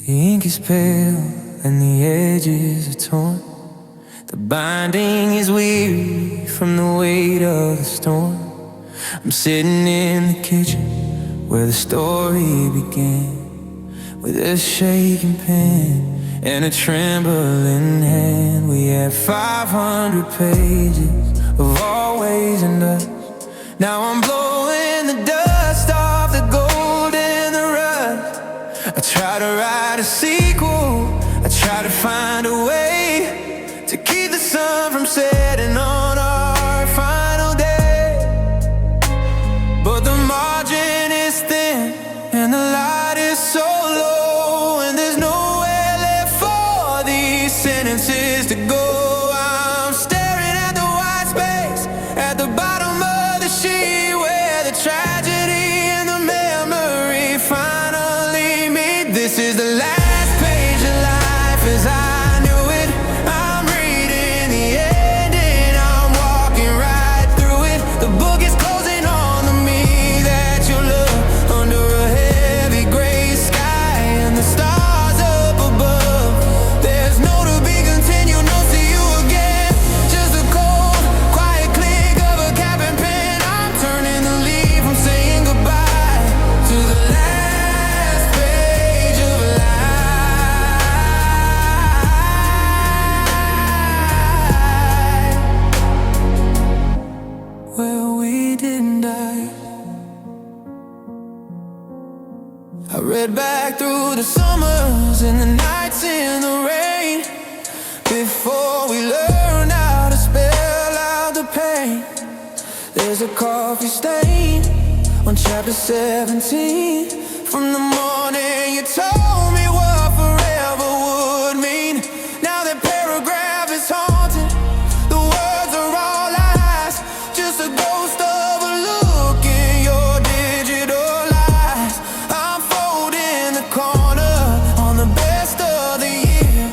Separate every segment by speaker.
Speaker 1: The ink is pale and the edges are torn. The binding is weary from the weight of the storm. I'm sitting in the kitchen where the story began, with a shaking pen and a trembling hand. We had 500 pages of always and us. Now I'm blowing the dust off the gold and the rust. I try to write a sequel, I try to find a way to keep the sun from setting on our final day. But the margin is thin and the light is so low, and there's nowhere left for these sentences to go. I'm staring at the white space at the bottom of the sheet, where the tragedy and the memory finally meet. This is the last page of life as I knew it. I'm reading the ending, I'm walking right through it. The book is closing on to me that you look under a heavy gray sky and the stars up above. There's no to be continued, no see you again. Just a cold, quiet click of a cap and pen. I'm turning the leaf, I'm saying goodbye to the last page of life. Well, we didn't die. I read back through the summers and the nights in the rain, before we learned how to spell out the pain. There's a coffee stain on chapter 17 from the morning you told me what forever would mean. Now that paragraph is haunted, the words are all lies, just a ghost of a look in your digital eyes. I'm folding the corner on the best of the year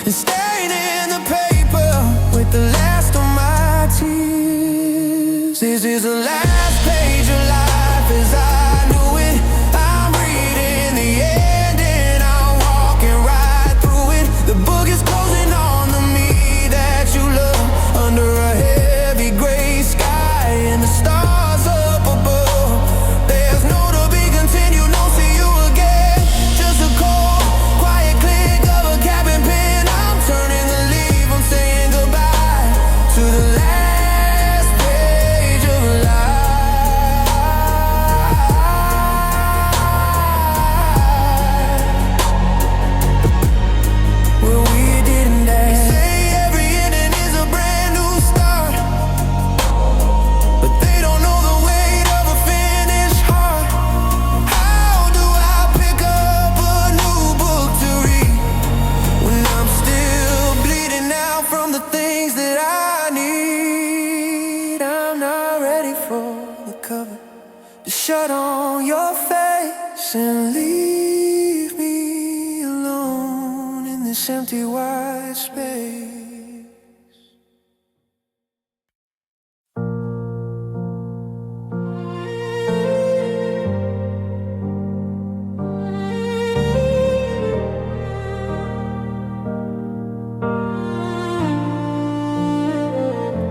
Speaker 1: and staining the paper with the last of my tears. This is the last page of life as I knew it. I'm reading the ending, I'm walking right through it. The book is closing on to me that you love under a heavy gray sky and the stars up above. There's no to be continued, no see you again. Just a cold, quiet click of a cap and pen. I'm turning the leaf, I'm saying goodbye to the last page of life. Well, we didn't die. They say every ending is a brand new start, but they don't know the weight of a finished heart. How do I pick up a new book to read when I'm still bleeding out from the things that I need? I'm not ready for the cover to shut on your face and leave me alone in this empty white space.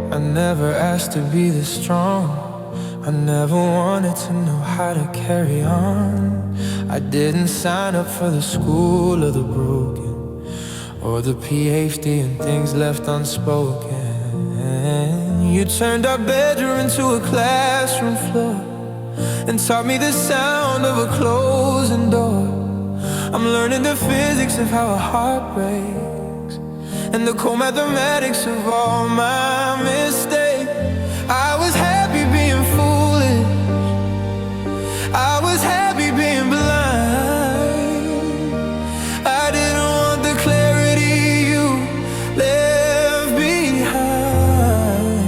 Speaker 1: I never asked to be this strong. I never wanted to know how to carry on. I didn't sign up for the school of the broken, or the PhD in things left unspoken. You turned our bedroom into a classroom floor and taught me the sound of a closing door. I'm learning the physics of how a heart breaks and the cold mathematics of all my mistakes. I was happy being foolish, I was happy being blind. I didn't want the clarity you left behind.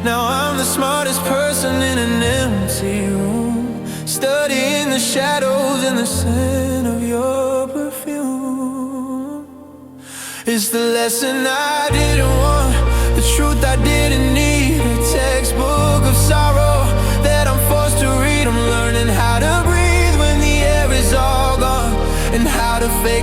Speaker 1: Now I'm the smartest person in an empty room, studying the shadows and the scent of your perfume. It's the lesson I didn't want, the truth I didn't need, a textbook of sorrow that I'm forced to read. I'm learning how to breathe when the air is all gone, and how to face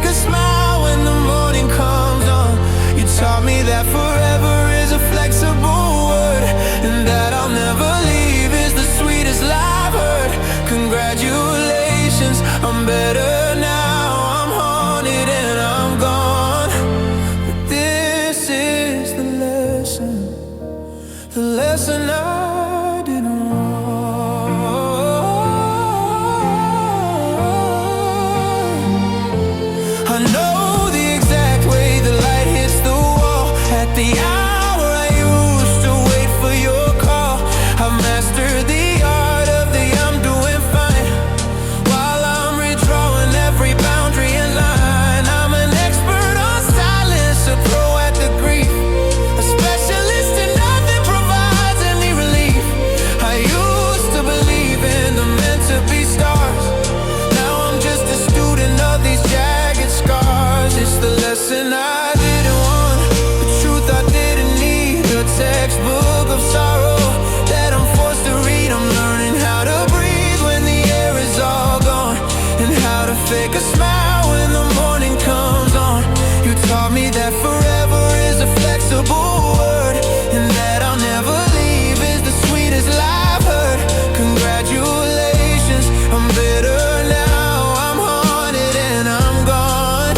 Speaker 1: that forever is a flexible word, and that I'll never leave is the sweetest lie I've heard. Congratulations, I'm better now. I'm haunted and I'm gone,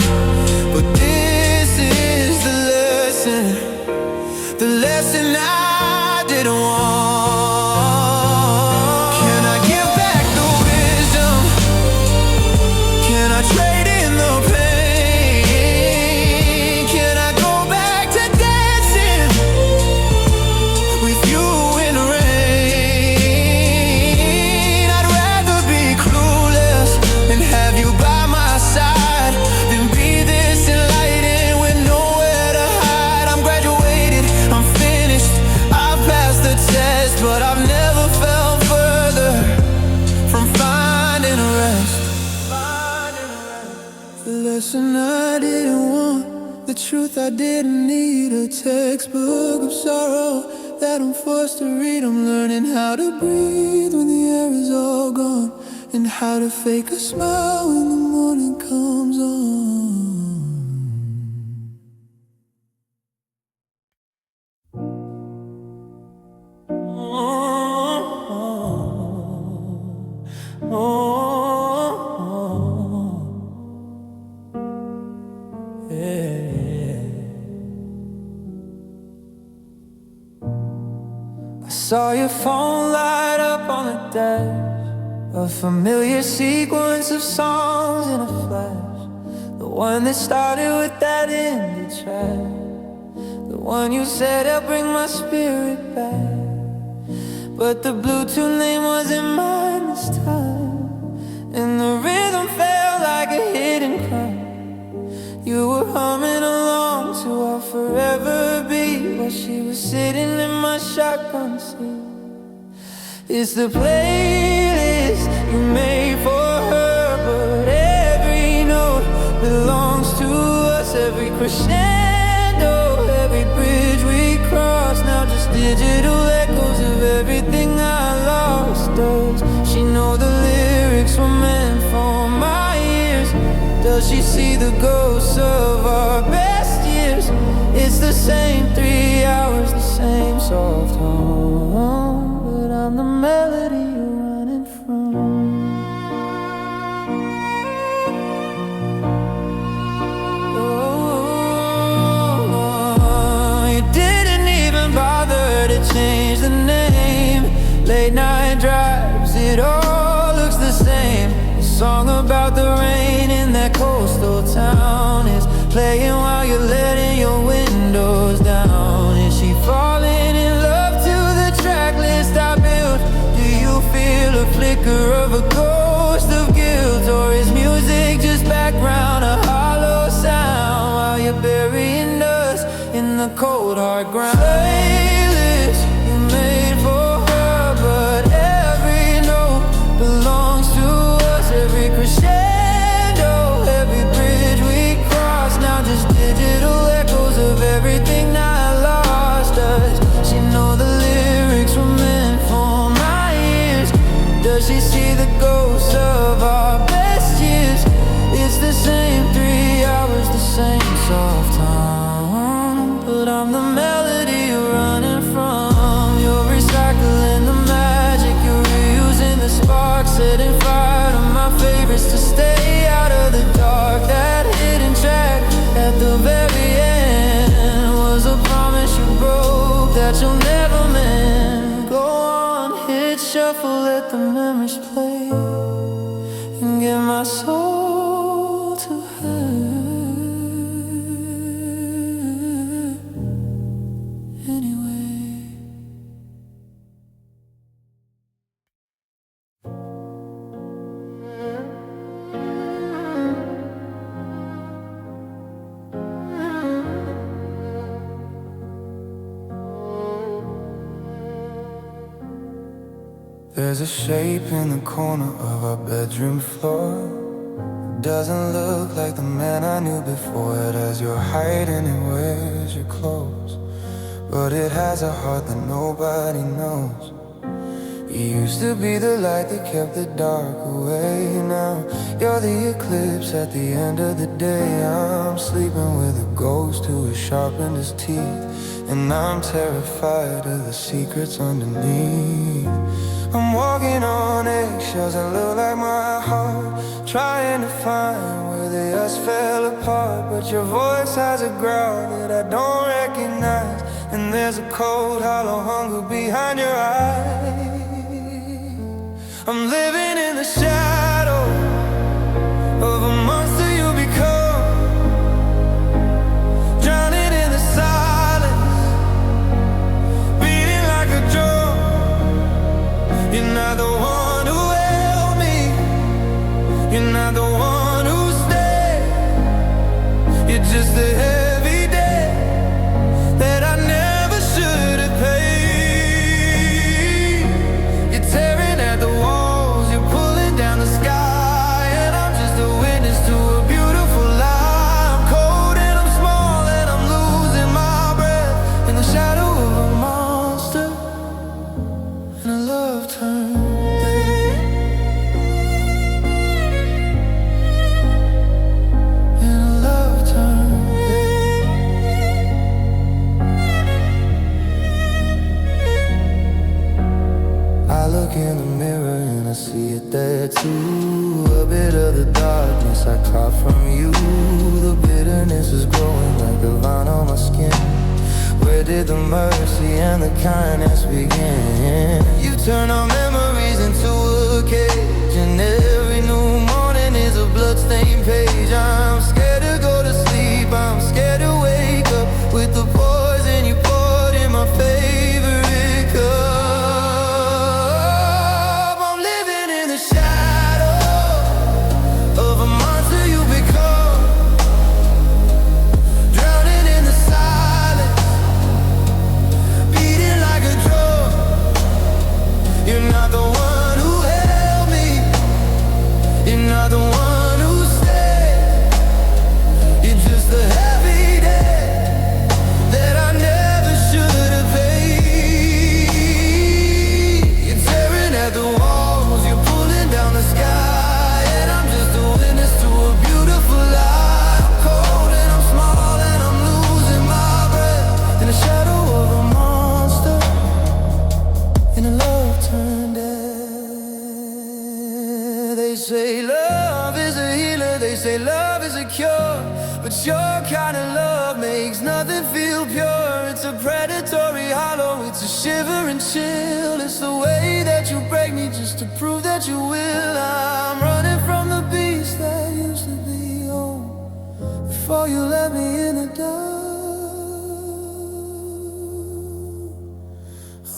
Speaker 1: but this is the lesson I didn't want. Can I give back the wisdom? Can I trade in the pain? Can I go back to dancing with you in the rain? I'd rather be clueless and have you by my side than be this enlightened with nowhere to hide. I'm graduated, I'm finished, I've passed the test, but I've never felt further from finding a rest. The lesson I didn't want, the truth I didn't need, a textbook of sorrow that I'm forced to read. I'm learning how to breathe when the air is all gone, and how to fake a smile when the morning comes on. I saw your phone light up on the dash, a familiar sequence of songs in a flash. The one that started with that indie track, the one you said helped bring my spirit back. But the Bluetooth name wasn't mine this time, and the rhythm felt like a hidden cry. You were humming along to our forever beat while she was sitting in my shotgun seat. It's the playlist you made for her, but every note belongs to us. Every crescendo, every bridge we cross, now just digital echoes of everything I lost. Does she know the lyrics were meant for my ears? Does she see the ghosts of our best years? It's the same 3 hours, the same soft hum, but I'm the melody you're running from. Oh, you didn't even bother to change the name. Late night drives, it all looks the same. A song about the rain in that coastal town is playing while you're letting your windows down. Is she falling in love to the track list I built? Do you feel a flicker of a ghost of guilt? Or is music just background, a hollow sound, while you're burying us in the cold hard ground? Playlist you made for her, but every note belongs to us. Every crescendo, every bridge we cross, now just digital echoes of everything I lost. Does she know the lyrics were meant for my ears? Does she see the ghosts of our best years? It's the same 3 hours, the same soft hum, but I'm the melody you're running from. You're recycling the magic, you're reusing the spark, setting fire to my favorites to stay out of the dark. That hidden track at the very end was a promise you broke that you'll never mend. Go on, hit shuffle, let the memories play, and give my soul to her anyway. There's a shape in the corner of our bedroom floor. It doesn't look like the man I knew before. It has your height and it wears your clothes, but it has a heart that nobody knows. You used to be the light that kept the dark away. Now you're the eclipse at the end of the day. I'm sleeping with a ghost who has sharpened his teeth, and I'm terrified of the secrets underneath. I'm walking on eggshells that look like my heart, trying to find where they just fell apart. But your voice has a growl that I don't recognize, and there's a cold, hollow hunger behind your eyes. I'm living in the shadow of a monster you become, drowning in the silence, beating like a drum. You're not the one who held me, you're not the one who stayed. You're just a heavy debt that I never should have paid. You're tearing at the walls, you're pulling down the sky, and I'm just a witness to a beautiful lie. I'm cold and I'm small and I'm losing my breath in the shadow of a monster, and a love turned dead. And a love turned dead. I look in the mirror and I see it there too. A bit of the darkness I caught from you. The bitterness is growing like a vine on my skin. Where did the mercy and the kindness begin? You turn our memories into a cage, and every new morning is a bloodstained page. I'm scared to go to sleep, I'm scared to wake up with the poison you poured in my favorite cup. I'm living in the shadow of a monster you become, drowning in the silence, beating like a drum. You're not the one who held me, you're not the one who stayed. You're just a heavy debt that I never should have paid. You're tearing at the walls, you're pulling down the sky, and I'm just a witness to a beautiful lie. I'm cold and I'm small and I'm losing my breath in the shadow of a monster, and a love turned dead. They say love is a healer, they say love is a cure, but your kind of love makes nothing feel pure. It's a predatory hollow, it's a shiver and chill. It's the way that you break me just to prove that you will. I'm running from the beast that used to be home before you let me in the dark,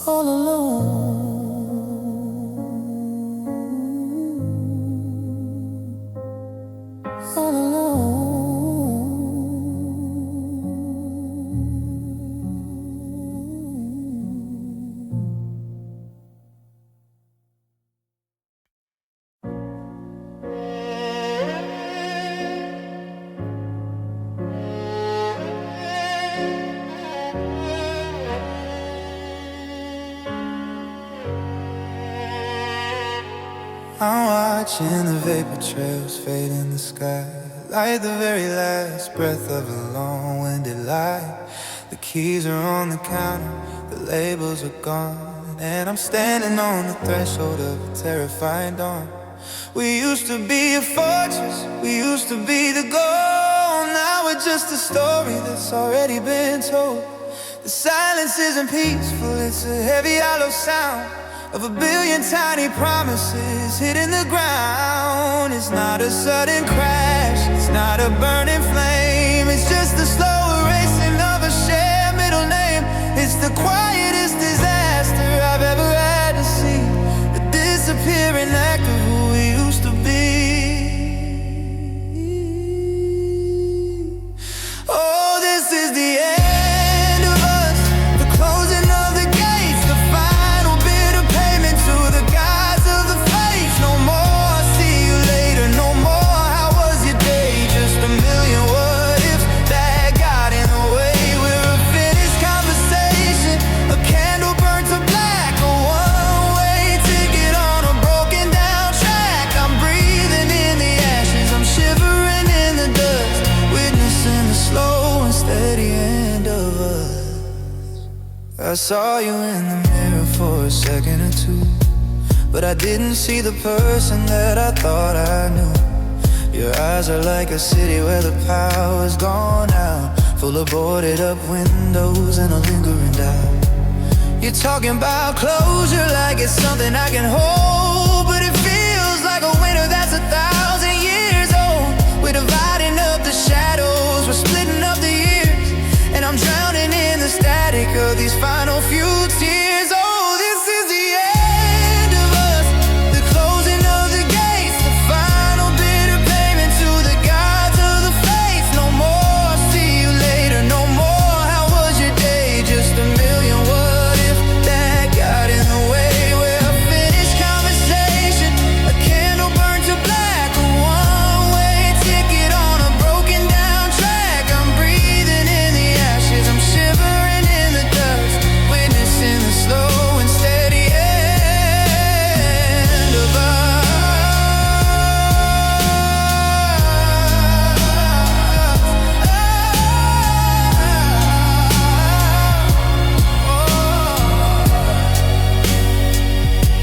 Speaker 1: all alone. All alone. I'm watching the vapor trails fade in the sky, like the very last breath of a long-winded lie. The keys are on the counter, the labels are gone, and I'm standing on the threshold of a terrifying dawn. We used to be a fortress, we used to be the goal. Now we're just a story that's already been told. The silence isn't peaceful, it's a heavy, hollow sound of a billion tiny promises hitting the ground. It's not a sudden crash, it's not a burning flame, it's just the slow erasing of a shared middle name. It's the quietest disaster I've ever had to see, the disappearing act of who we used to be. Oh, this is the end of us, the closing of the gates, the final bit of payment to the gods of the fates. No more, I'll see you later, no more, how was your day? Just a million words I saw you in the mirror for a second or two, but I didn't see the person that I thought I knew. Your eyes are like a city where the power's gone out, full of boarded up windows and a lingering doubt. You're talking about closure like it's something I can hold, but it feels like a winter that's 1,000 years old. We're dividing up the shadows, we're splitting up the years, and I'm drowning in the static of these final few tears. Oh, this is the end of us, the closing of the gates, the final bitter payment to the gods of the faith. No more, see you later, no more, how was your day? Just a million what if that got in the way. We're a finished conversation, a candle burned to black, a one-way ticket on a broken down track. I'm breathing in the ashes, I'm shivering in the dust, witnessing the slow and steady end of us.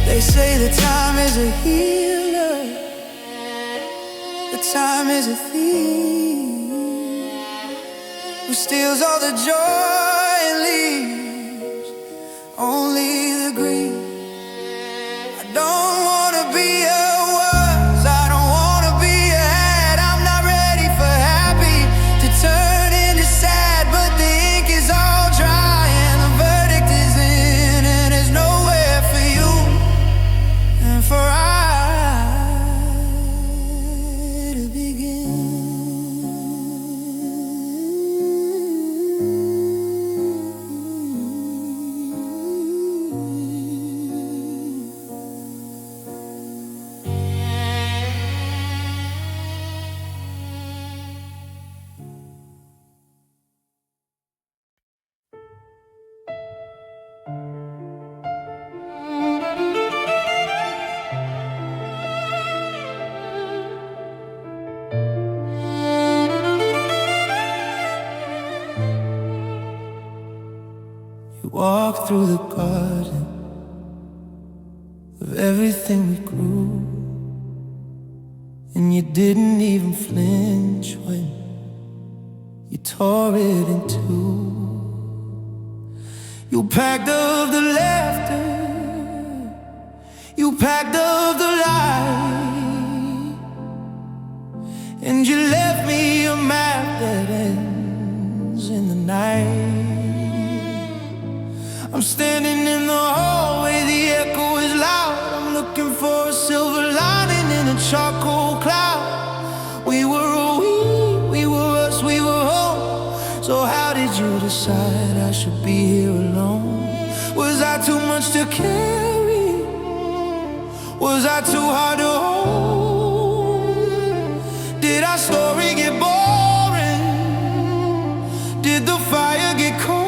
Speaker 1: They say the time is a healer, the time is a thief, who steals all the joy and leaves only the grief. I don't wanna be a was, I don't wanna be a had. I'm not ready for happy to turn into sad, but the ink is all dry and the verdict is in, and there's nowhere for you and for I to begin. You walked through the garden of everything we grew, and you didn't even flinch when you tore it in two. You packed up the laughter, you packed up the light, and you left me a map that ends in the night. I'm standing in the hallway, the echo is loud. I'm looking for a silver lining in a charcoal cloud. We were we were us, we were home. So how did you decide I should be here alone? Was I too much to carry? Was I too hard to hold? Did our story get boring? Did the fire get cold?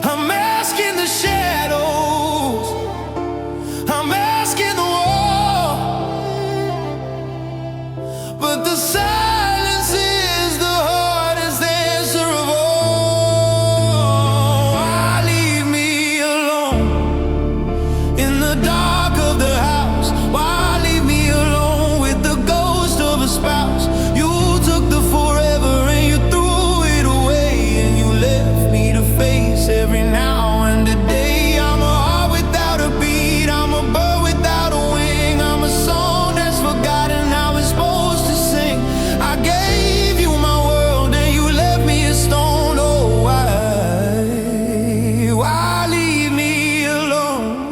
Speaker 1: I'm asking the shadows, I'm asking the wall, but the silence is the hardest answer of all. Why leave me alone in the dark of the house? Why leave me alone with the ghost of a spouse? You took the forever and you threw it away, and you left me to face every now and a day. I'm a heart without a beat, I'm a bird without a wing, I'm a song that's forgotten how it's supposed to sing. I gave you my world and you left me a stone. Oh, why leave me alone?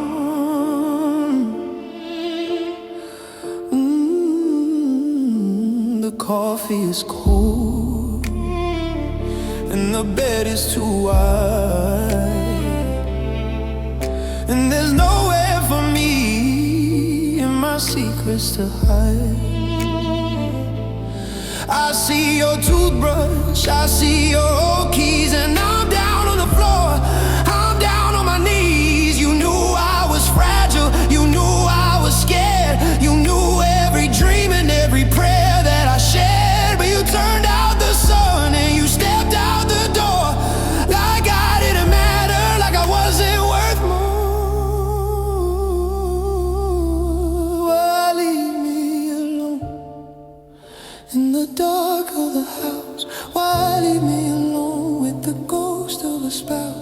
Speaker 1: The coffee is cold and the bed is too wide, and there's nowhere for me and my secrets to hide. I see your toothbrush, I see your old keys, and I'm down on the floor, I'm down on my knees. You knew I was fragile, you knew I was scared, you knew every dream and every prayer that I shared, but you turned out the sun and you stepped out the door like I the spell.